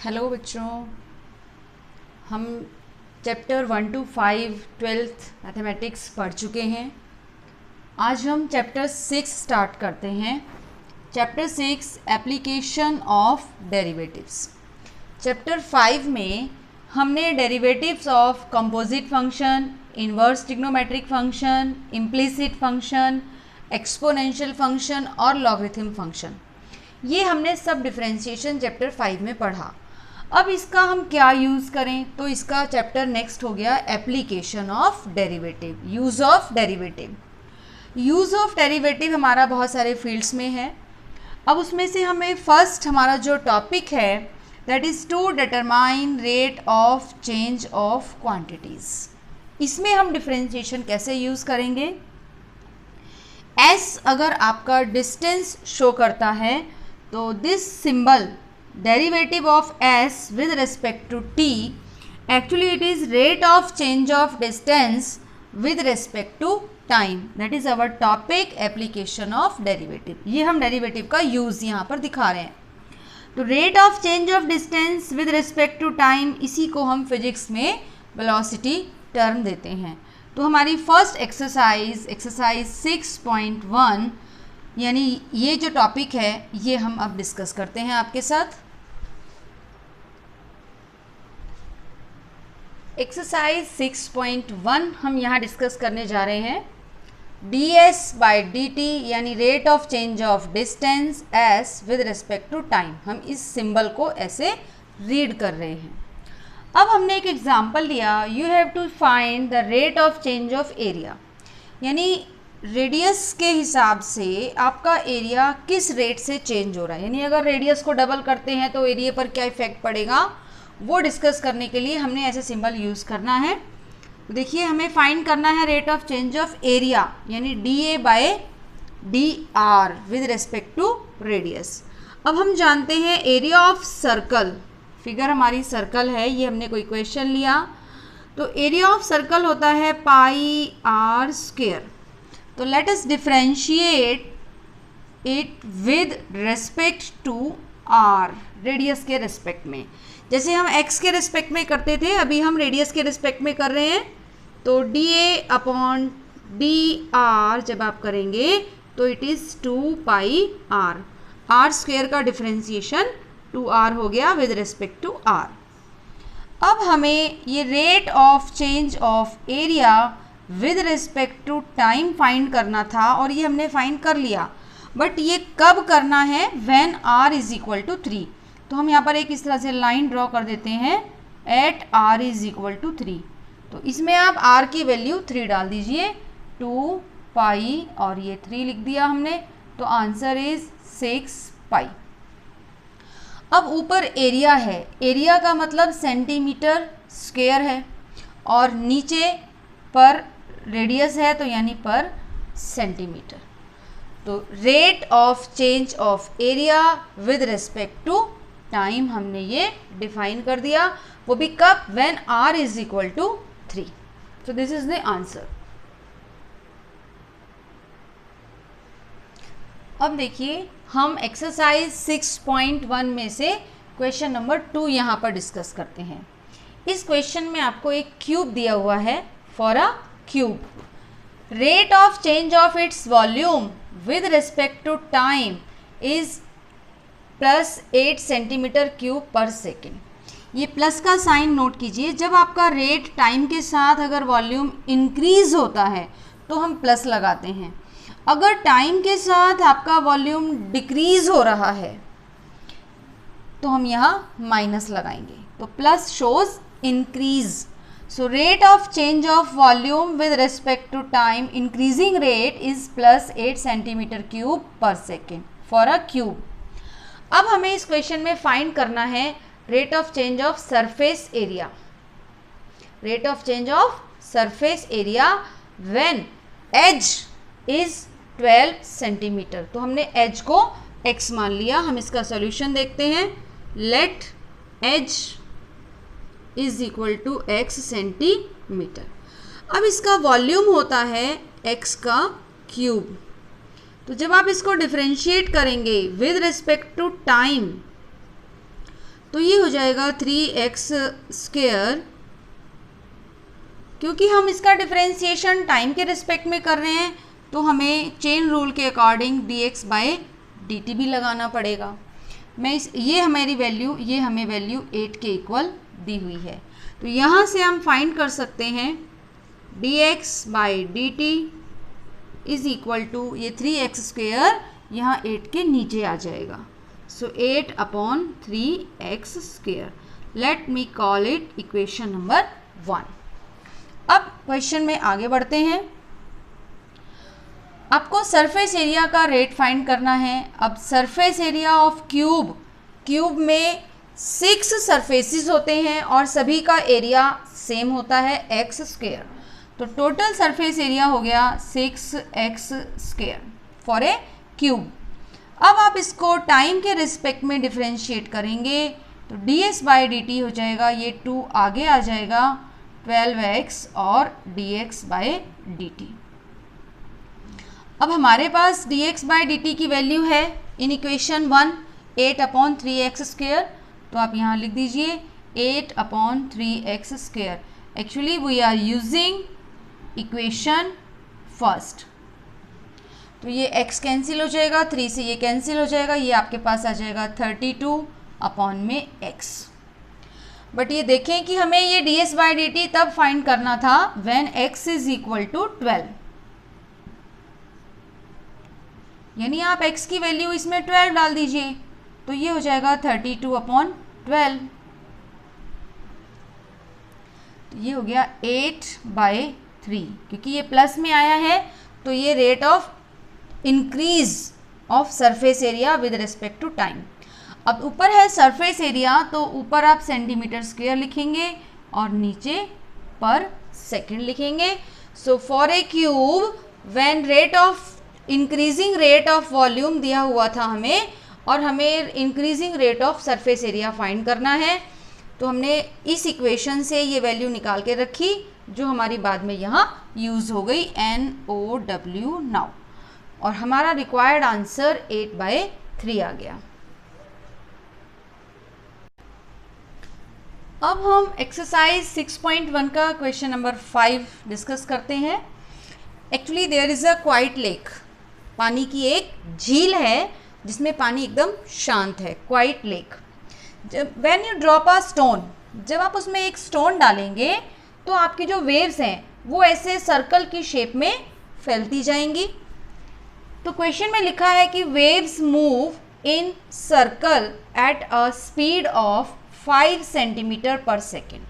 Hello बच्चों, हम chapter 1 to 5 twelfth mathematics पढ़ चुके हैं। आज हम चैप्टर 6 स्टार्ट करते हैं। Chapter 6 application of derivatives. Chapter 5 में हमने derivatives of composite function, inverse trigonometric function, implicit function, exponential function और लॉगरिथम फंक्शन, ये हमने सब डिफरेंशिएशन चैप्टर 5 में पढ़ा। अब इसका हम क्या यूज़ करें, तो इसका चैप्टर नेक्स्ट हो गया application of derivative, use of derivative. Use of derivative हमारा बहुत सारे फील्ड्स में है। अब उसमें से हमें फर्स्ट हमारा जो टॉपिक है that is to determine rate of change of quantities. इसमें हम डिफरेंशिएशन कैसे यूज़ करेंगे। एस अगर आपका डिस्टेंस शो करता है तो this symbol derivative of s with respect to t, actually it is rate of change of distance with respect to time. That is our topic application of derivative. ये हम derivative का use यहाँ पर दिखा रहे हैं। तो rate of change of distance with respect to time, इसी को हम फिजिक्स में velocity term देते हैं। तो हमारी फर्स्ट एक्सरसाइज 6.1 यानी ये जो टॉपिक है ये हम अब डिस्कस करते हैं आपके साथ। एक्सरसाइज 6.1 हम यहाँ डिस्कस करने जा रहे हैं। ds बाई dt यानी rate of change of distance s with respect to time, हम इस सिंबल को ऐसे रीड कर रहे हैं। अब हमने एक एग्जांपल लिया, you have to find the rate of change of area, यानी रेडियस के हिसाब से आपका एरिया किस रेट से चेंज हो रहा है, यानी अगर रेडियस को डबल करते हैं तो एरिया पर क्या इफेक्ट पड़ेगा, वो डिस्कस करने के लिए हमने ऐसे सिंबल यूज़ करना है। तो देखिए हमें फाइंड करना है rate of change of area यानी dA by dr with respect to radius. अब हम जानते हैं एरिया ऑफ सर्कल, फिगर हमारी सर्कल है, ये हमने कोई क्वेश्चन लिया तो एरिया ऑफ सर्कल होता है पाई आर स्क्वायर। तो let us differentiate it with respect to r, radius के रिस्पेक्ट में, जैसे हम x के रिस्पेक्ट में करते थे अभी हम रेडियस के रिस्पेक्ट में कर रहे हैं। तो dA अपॉन dr जब आप करेंगे तो it is 2 pi r, r square का डिफरेंशिएशन 2r हो गया विद रिस्पेक्ट टू r। अब हमें ये rate of change of area with respect to time find करना था और ये हमने फाइंड कर लिया, बट ये कब करना है, when r is equal to 3। तो हम यहाँ पर एक इस तरह से लाइन ड्रॉ कर देते हैं at r is equal to 3। तो इसमें आप r की वैल्यू 3 डाल दीजिए, 2 पाई और ये 3 लिख दिया हमने, तो आंसर इज 6 पाई। अब ऊपर एरिया है, एरिया का मतलब सेंटीमीटर स्क्वायर है और नीचे पर रेडियस है तो यानी पर सेंटीमीटर। तो rate of change of area with respect to time हमने ये डिफाइन कर दिया, वो भी कब, when r is equal to 3। So this is the answer. अब देखिए हम एक्सरसाइज 6.1 में से क्वेश्चन नंबर 2 यहाँ पर डिस्कस करते हैं। इस क्वेश्चन में आपको एक क्यूब दिया हुआ है, for a cube rate of change of its volume with respect to time is +8 centimetre cube per second. ये प्लस का साइन नोट कीजिए, जब आपका रेट टाइम के साथ अगर वॉल्यूम इंक्रीज होता है तो हम प्लस लगाते हैं, अगर टाइम के साथ आपका वॉल्यूम डिक्रीज हो रहा है तो हम यहाँ माइनस लगाएंगे। तो plus shows increase. So rate of change of volume with respect to time, increasing rate is +8 centimeter cube per second for a cube. अब हमें इस क्वेश्चन में फाइंड करना है rate of change of surface area, rate of change of surface area when edge is 12 centimetre. तो हमने as को x मान लिया, हम इसका सॉल्यूशन देखते हैं। Let edge is equal to x centimetre. अब इसका वॉल्यूम होता है x का क्यूब, तो जब आप इसको डिफरेंशिएट करेंगे विद रिस्पेक्ट टू टाइम तो ये हो जाएगा 3x²। क्योंकि हम इसका डिफरेंशिएशन टाइम के रिस्पेक्ट में कर रहे हैं तो हमें चेन रूल के अकॉर्डिंग dx/dt भी लगाना पड़ेगा। ये हमारी वैल्यू, ये हमें वैल्यू 8 के इक्वल दी हुई है। तो यहाँ से हम फाइंड कर सकते हैं dx/dt इज इक्वल टू ये 3x², यहाँ 8 के नीचे आ जाएगा। सो 8/3x²। Let me call it equation number 1। अब क्वेश्चन में आगे बढ़ते हैं। आपको सरफेस एरिया का रेट फाइंड करना है। अब सरफेस एरिया ऑफ क्यूब में 6 सरफेसेस होते हैं और सभी का एरिया सेम होता है x²। तो टोटल सरफेस एरिया हो गया 6x² फॉर ए क्यूब। अब आप इसको टाइम के रिस्पेक्ट में डिफरेंशिएट करेंगे तो ds/dt हो जाएगा, ये 2 आगे आ जाएगा 12x और dx/dt। अब हमारे पास dx/dt की वैल्यू है इन इक्वेशन 1 8/3x²। तो आप यहाँ लिख दीजिए 8/3x²। Actually we are using equation first. तो ये x कैंसिल हो जाएगा, 3 से ये कैंसिल हो जाएगा, ये आपके पास आ जाएगा 32/x। बट ये देखें कि हमें ये ds/dt तब फाइंड करना था when x is equal to 12। यानी आप x की वैल्यू इसमें 12 डाल दीजिए तो ये हो जाएगा 32/12। तो ये हो गया 8/3। क्योंकि ये प्लस में आया है तो ये rate of increase of surface area with respect to time. अब ऊपर है सरफेस एरिया तो ऊपर आप सेंटीमीटर² लिखेंगे और नीचे पर सेकंड लिखेंगे। So for a cube when rate of increasing rate of volume दिया हुआ था हमें, और हमें increasing rate of surface area find करना है, तो हमने इस इक्वेशन से ये वैल्यू निकाल के रखी जो हमारी बाद में यहाँ यूज़ हो गई NOW नाउ, और हमारा रिक्वायर्ड आंसर 8/3 आ गया। अब हम एक्सरसाइज 6.1 का क्वेश्चन नंबर 5 डिस्कस करते हैं। Actually there is a quite lake, पानी की एक झील है जिसमें पानी एकदम शांत है, क्वाइट लेक। जब when you drop a stone, जब आप उसमें एक स्टोन डालेंगे तो आपकी जो वेव्स हैं वो ऐसे सर्कल की शेप में फैलती जाएंगी। तो क्वेश्चन में लिखा है कि waves move in circle at a speed of 5 centimetre per second.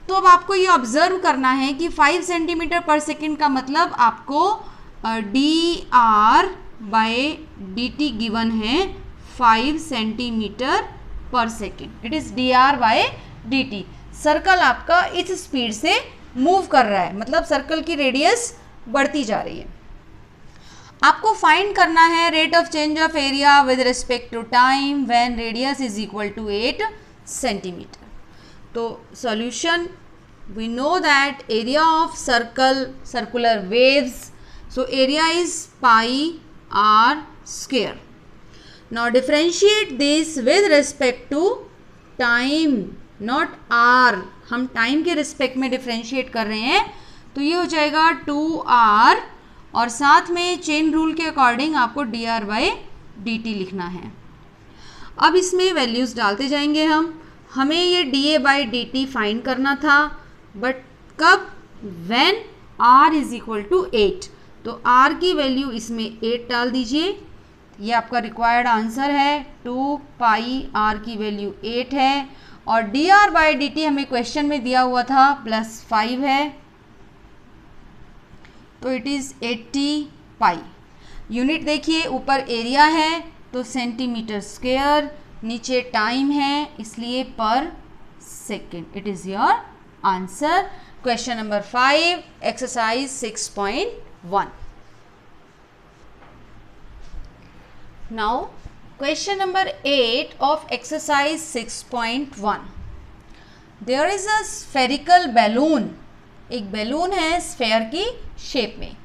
तो अब आपको ये ऑब्जर्व करना है कि 5 सेंटीमीटर पर सेकेंड का मतलब आपको dr/dt गिवन है 5 centimetre per second. It is dr/dt। Circle आपका इस स्पीड से मूव कर रहा है, मतलब सर्कल की रेडियस बढ़ती जा रही है। आपको फाइंड करना है rate of change of area with respect to time when radius is equal to 8 centimetre. तो solution, we know that area of circular waves, so area is πr²। now differentiate this with respect to time, not r। हम time के respect में differentiate कर रहे हैं तो ये हो जाएगा 2r, और साथ में चेन रूल के अकॉर्डिंग आपको dr/dt लिखना है। अब इसमें वैल्यूज़ डालते जाएंगे हमें ये dA/dt फाइंड करना था, बट कब? When r is equal to 8। तो r की वैल्यू इसमें 8 डाल दीजिए, ये आपका रिक्वायर्ड आंसर है। 2πr की वैल्यू 8 है, और dr/dt हमें क्वेश्चन में दिया हुआ था +5 है, तो इट इज़ 80π। यूनिट देखिए, ऊपर एरिया है तो सेंटीमीटर², नीचे टाइम है इसलिए पर second. It is your answer, question number 5, exercise 6.1। Now question number 8 of exercise 6.1. There is a spherical balloon, एक बैलून है स्फेयर की शेप में,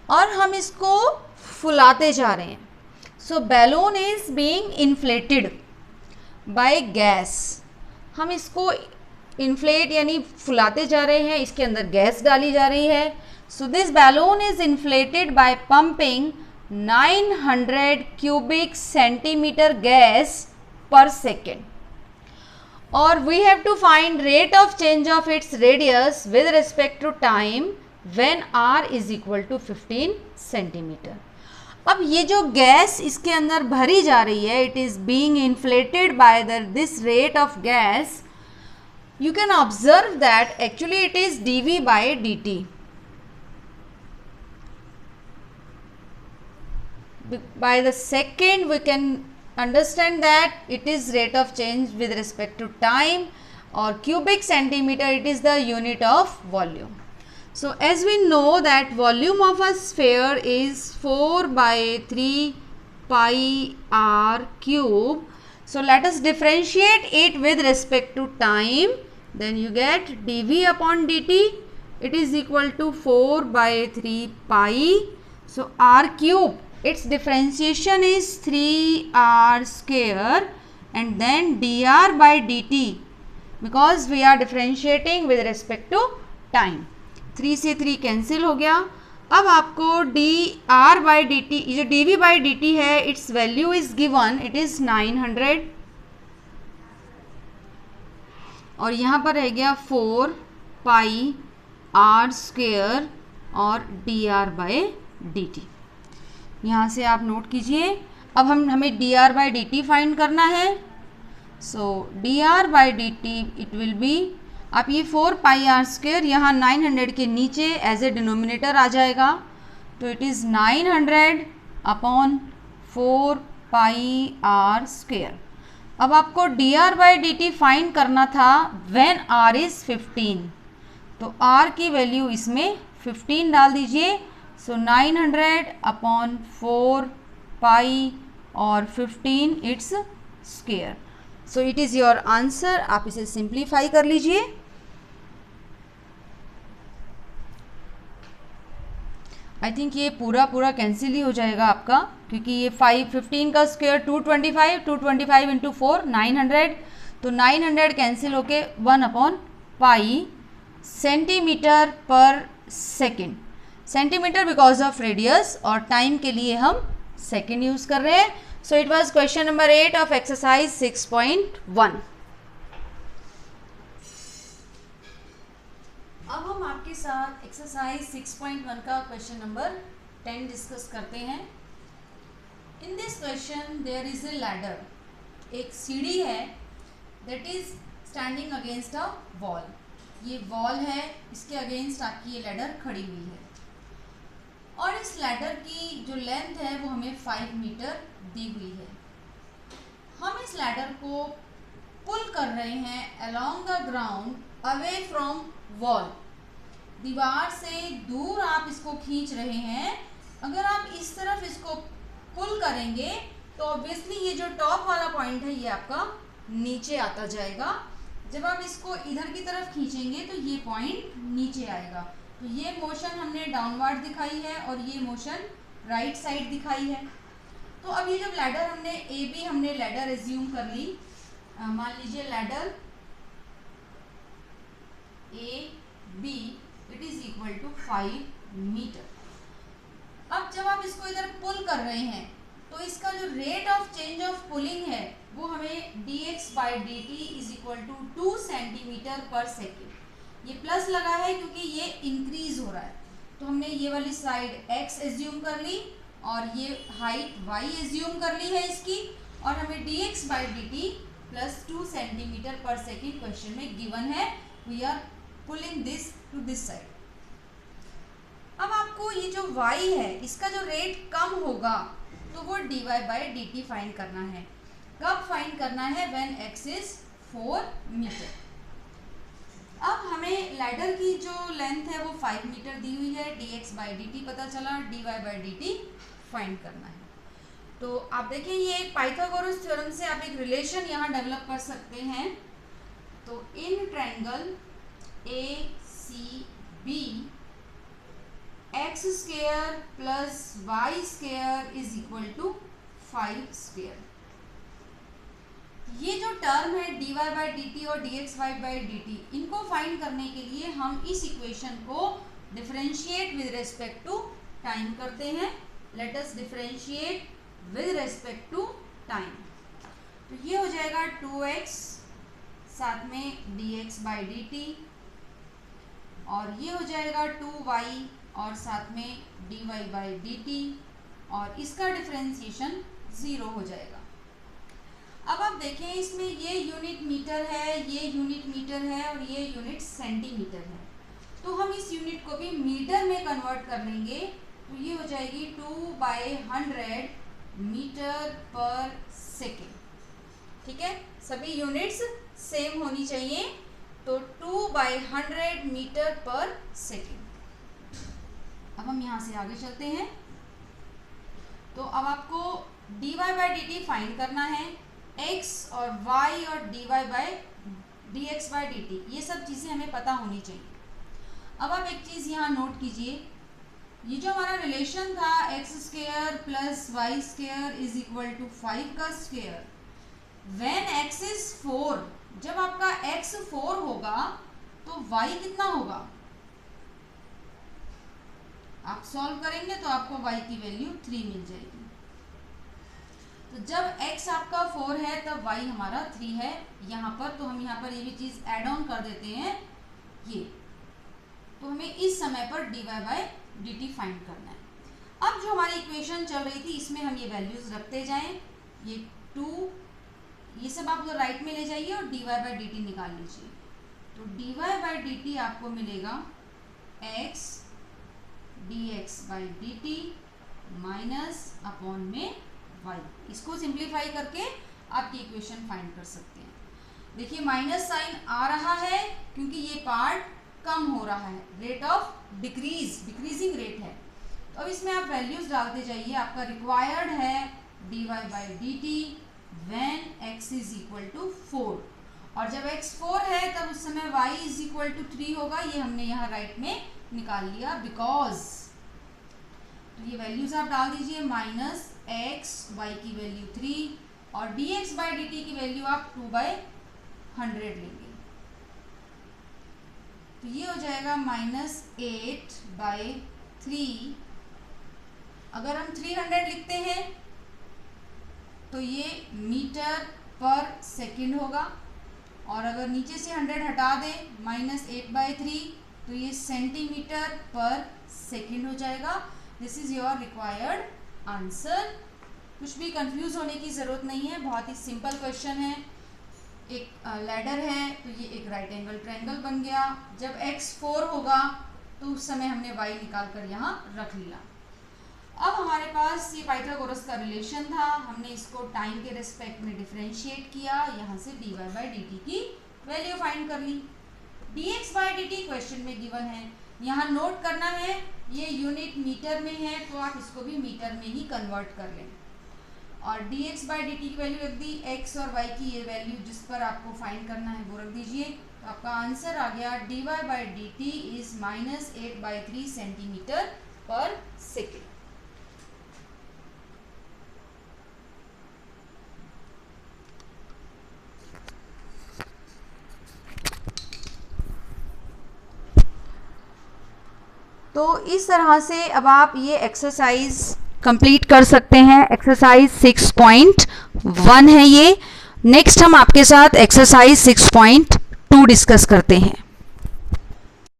और हम इसको फुलाते जा रहे हैं। So balloon is being inflated. By gas. हम इसको इन्फ्लेट यानी फुलाते जा रहे हैं, इसके अंदर गैस डाली जा रही है। So this balloon is inflated by pumping 900 cubic centimeter gas per second, और we have to find rate of change of its radius with respect to time when r is equal to 15 centimetre. अब ये जो gas इसके अंदर भरी जा रही है, it is being inflated by this rate of gas. You can observe that actually it is dV by dt. By the second we can understand that it is rate of change with respect to time, or cubic centimeter, it is the unit of volume. So as we know that volume of a sphere is 4 by 3 pi r cube. So let us differentiate it with respect to time. Then you get dV upon dt. It is equal to 4 by 3 pi. So r cube, its differentiation is 3r square, and then dr by dt, because we are differentiating with respect to time. 3 से 3 cancel हो गया। अब आपको dr by dt, जो dv by dt है, its value is given, it is 900, और यहाँ पर रह गया 4 पाई r स्क्वेयर और dr by dt। यहाँ से आप नोट कीजिए। अब हमें dr by dt फाइंड करना है। सो dr by dt it will be, आप ये 4 पाई r स्क्वेयर यहाँ 900 के नीचे एज ए डिनोमिनेटर आ जाएगा, तो it is 900 upon 4 pi r square. अब आपको dr by dt फाइंड करना था व्हेन r इज़ 15, तो r की वैल्यू इसमें 15 डाल दीजिए। सो 900 अपॉन 4 पाई और 15 it's square. So it is your answer. आप इसे सिंप्लीफाई कर लीजिए। आई थिंक ये पूरा कैंसिल ही हो जाएगा आपका, क्योंकि ये 15 का स्क्वायर 225, 225 इंटू 4 900, तो 900 कैंसिल होके 1 upon pi centimetre per second. Centimetre because of radius, और टाइम के लिए हम सेकेंड यूज़ कर रहे हैं। So it was question number 8 of exercise 6.1। अब हम आपके साथ एक्सरसाइज 6.1 का क्वेश्चन नंबर 10 डिस्कस करते हैं। In this question there is a ladder, एक सीढ़ी है that is standing against a wall. ये वॉल है, इसके अगेंस्ट आपकी ये लैडर खड़ी हुई है, और इस लैडर की जो लेंथ है वो हमें 5 मीटर दी हुई है। हम इस लैडर को पुल कर रहे हैं along the ground away from wall. दीवार से दूर आप इसको खींच रहे हैं। अगर आप इस तरफ इसको पुल करेंगे तो ऑब्वियसली ये जो टॉप वाला पॉइंट है ये आपका नीचे आता जाएगा। जब आप इसको इधर की तरफ खींचेंगे तो ये पॉइंट नीचे आएगा। तो ये मोशन हमने डाउनवर्ड दिखाई है और ये मोशन राइट साइड दिखाई है। तो अब ये जब लैडर हमने लैडर एज्यूम कर ली, मान लीजिए ladder AB it is equal to 5 metre. अब जब आप इसको इधर पुल कर रहे हैं तो इसका जो rate of change of pulling है वो हमें dx by dt is equal to 2 centimetre per second. ये प्लस लगा है क्योंकि ये इंक्रीज हो रहा है, तो हमने ये वाली साइड x एज्यूम कर ली और ये हाइट y एज्यूम कर ली है इसकी, और हमें dx by dt plus 2 centimetre per second question में गिवन है। We are pulling this to this side. अब आपको ये जो y है इसका जो रेट कम होगा तो वो dy बाई dt फाइंड करना है। कब फाइंड करना है? When x is 4 metre. अब हमें लैडर की जो लेंथ है वो 5 मीटर दी हुई है, dx बाई dt पता चला, dy बाई dt फाइंड करना है। तो आप देखिए ये एक पाइथागोरस थ्योरम से आप एक रिलेशन यहाँ डेवलप कर सकते हैं। तो in triangle ACB x square plus y square is equal to 5 square. ये जो टर्म है dy बाई dt और dx बाई dt, इनको फाइंड करने के लिए हम इस इक्वेशन को differentiate with respect to time करते हैं। Let us differentiate with respect to time. तो ये हो जाएगा 2x साथ में dx बाई dt, और ये हो जाएगा 2y और साथ में dy बाई dt, और इसका डिफरेंशिएशन 0 हो जाएगा। अब आप देखें इसमें ये यूनिट मीटर है, ये यूनिट मीटर है और ये यूनिट सेंटीमीटर है, तो हम इस यूनिट को भी मीटर में कन्वर्ट कर लेंगे। तो ये हो जाएगी 2/100 मीटर पर सेकेंड। ठीक है, सभी यूनिट्स सेम होनी चाहिए, तो 2/100 मीटर पर सेकेंड। अब हम यहाँ से आगे चलते हैं। तो अब आपको dy बाई dt फाइंड करना है, x और y और dy by dx by dt, ये सब चीज़ें हमें पता होनी चाहिए। अब आप एक चीज़ यहाँ नोट कीजिए, ये जो हमारा रिलेशन था x square plus y square is equal to 5 का स्क्वायर, व्हेन x इज 4, जब आपका x 4 होगा तो y कितना होगा? आप सॉल्व करेंगे तो आपको y की वैल्यू 3 मिल जाएगी। तो जब x आपका 4 है तब y हमारा 3 है यहाँ पर, तो हम यहाँ पर ये भी चीज़ ऐड ऑन कर देते हैं ये। तो हमें इस समय पर dy बाई dt फाइंड करना है। अब जो हमारी इक्वेशन चल रही थी इसमें हम ये वैल्यूज रखते जाएं, ये 2, ये सब आप लोग राइट में ले जाइए और dy बाई dt निकाल लीजिए। तो dy बाई dt आपको मिलेगा x dx by dt minus upon में y। इसको सिंप्लीफाई करके आप ये इक्वेशन फाइंड कर सकते हैं। देखिए माइनस साइन आ रहा है क्योंकि ये पार्ट कम हो रहा है, रेट ऑफ डिक्रीजिंग रेट है। तो अब इसमें आप वैल्यूज डालते जाइए। आपका रिक्वायर्ड है dy by dt when x is equal to 4, और जब x 4 है तब उस समय y इज इक्वल टू 3 होगा। ये हमने यहाँ राइट में निकाल लिया बिकॉज, तो ये वैल्यूज आप डाल दीजिए, माइनस x, y की वैल्यू 3 और dx बाई dt की वैल्यू आप 2/100 लेंगे। तो ये हो जाएगा -8/3। अगर हम 300 लिखते हैं तो ये मीटर पर सेकंड होगा, और अगर नीचे से 100 हटा दें -8/3 तो ये सेंटीमीटर पर सेकंड हो जाएगा। This is your required answer. कुछ भी कंफ्यूज होने की ज़रूरत नहीं है, बहुत ही सिंपल क्वेश्चन है। एक लैडर है तो ये एक राइट एंगल ट्रायंगल बन गया। जब x 4 होगा तो उस समय हमने y निकाल कर यहाँ रख लिया। अब हमारे पास ये पाइथागोरस का रिलेशन था, हमने इसको टाइम के रिस्पेक्ट में डिफरेंशिएट किया, यहाँ से dy बाई dt की वैल्यू फाइंड कर ली। dx बाई dt क्वेश्चन में गिवन है, यहाँ नोट करना है ये यूनिट मीटर में है तो आप इसको भी मीटर में ही कन्वर्ट कर लें, और dx बाई dt की वैल्यू रख दी, x और y की ये वैल्यू जिस पर आपको फाइंड करना है वो रख दीजिए। तो आपका आंसर आ गया dy by dt is -8/3 centimetre per second. तो इस तरह से अब आप ये एक्सरसाइज कंप्लीट कर सकते हैं। एक्सरसाइज 6.1 है ये। नेक्स्ट हम आपके साथ एक्सरसाइज 6.2 डिस्कस करते हैं।